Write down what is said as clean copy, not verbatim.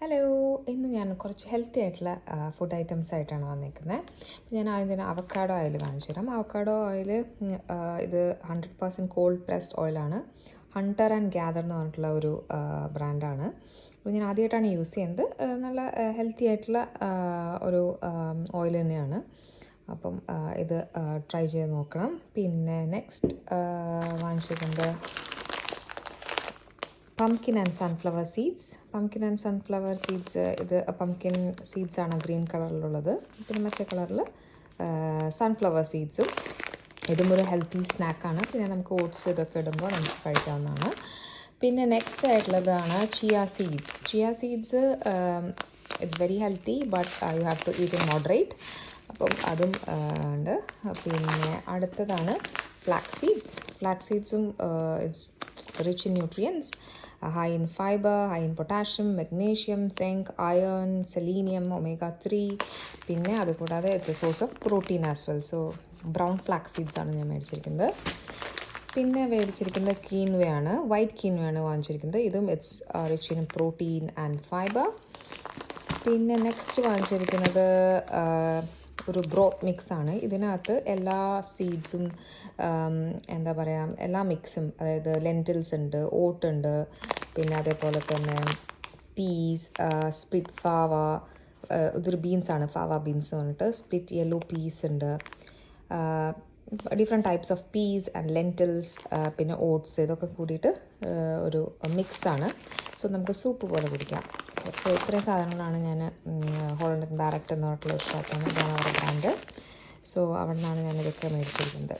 Hello, ഇന്ന് ഞാൻ കുറച്ച് ഹെൽത്തി ആയിട്ടുള്ള ഫുഡ് ഐറ്റംസ് ആയിട്ടാണ് വന്നിരിക്കുന്നത്. ഞാൻ ആദ്യം തന്നെ അവക്കാഡോ ഓയിൽ കാണിച്ചു തരാം. അവക്കാഡോ ഓയിൽ ഇത് 100% കോൾഡ് പ്രസ്ഡ് ഓയിലാണ്. ഹണ്ടർ ആൻഡ് ഗ്യാദർ എന്ന് പറഞ്ഞിട്ടുള്ള ഒരു ബ്രാൻഡാണ്. അപ്പോൾ ഞാൻ ആദ്യമായിട്ടാണ് യൂസ് ചെയ്യുന്നത്. നല്ല ഹെൽത്തി ആയിട്ടുള്ള ഒരു ഓയിൽ തന്നെയാണ്. അപ്പം ഇത് ട്രൈ ചെയ്ത് നോക്കണം. പിന്നെ നെക്സ്റ്റ് വാങ്ങിച്ചിട്ടുണ്ട് pumpkin and sunflower seeds. Pumpkin and sunflower seeds ഇത് പംകിൻ സീഡ്സ് ആണ് ഗ്രീൻ കളറിലുള്ളത്. പിന്നെ മറ്റേ കളറിൽ സൺഫ്ലവർ സീഡ്സും. ഇതും ഒരു ഹെൽത്തി സ്നാക്കാണ്. പിന്നെ നമുക്ക് ഓട്സ് ഇതൊക്കെ ഇടുമ്പോൾ നമുക്ക് കഴിക്കാവുന്നതാണ്. പിന്നെ നെക്സ്റ്റ് ആയിട്ടുള്ളതാണ് chia seeds. Chia seeds it's very healthy, but you have to eat in moderate. അപ്പം അതും ഉണ്ട്. പിന്നെ അടുത്തതാണ് ഫ്ലാക്സ് സീഡ്സ്. ഫ്ലാക്സ് സീഡ്സും it's rich in nutrients, high in fiber, high in potassium, magnesium, zinc, iron, selenium, omega-3. പിന്നെ അതുകൂടാതെ it's a source of protein as well. So brown flax seeds ആണ് ഞാൻ മേടിച്ചിരിക്കുന്നത്. പിന്നെ മേടിച്ചിരിക്കുന്നത് കീൻവയാണ്, വൈറ്റ് കീൻവയാണ് വാങ്ങിച്ചിരിക്കുന്നത്. ഇതും it's rich in protein and fibre. പിന്നെ next വാങ്ങിച്ചിരിക്കുന്നത് ഒരു broth മിക്സാണ്. ഇതിനകത്ത് എല്ലാ സീഡ്സും എന്താ പറയുക, എല്ലാ മിക്സും, അതായത് ലെൻറ്റിൽസ് ഉണ്ട്, ഓട്ട് ഉണ്ട്, പിന്നെ അതേപോലെ തന്നെ പീസ്, സ്പ്ലിറ്റ് ഫാവ, ഇതൊരു ബീൻസാണ്, ഫാവ ബീൻസ് എന്ന് പറഞ്ഞിട്ട്, സ്പ്ലിറ്റ് യെല്ലോ പീസ് ഉണ്ട്, different types of peace and lentils, പിന്നെ ഓട്സ്, ഇതൊക്കെ കൂടിയിട്ട് ഒരു മിക്സാണ്. സോ നമുക്ക് സൂപ്പ് പോലെ കുടിക്കാം. സോ ഇത്രയും സാധനങ്ങളാണ് ഞാൻ ഹോളണ്ട് ആൻഡ് ബാരറ്റ് എന്ന് പറഞ്ഞിട്ടുള്ള ഒരു ഷോപ്പാണ്, ഇതാണ് അവരുടെ ബ്രാൻഡ്. സോ അവിടെ നിന്നാണ് ഞാനിതൊക്കെ മേടിച്ചിരിക്കുന്നത്.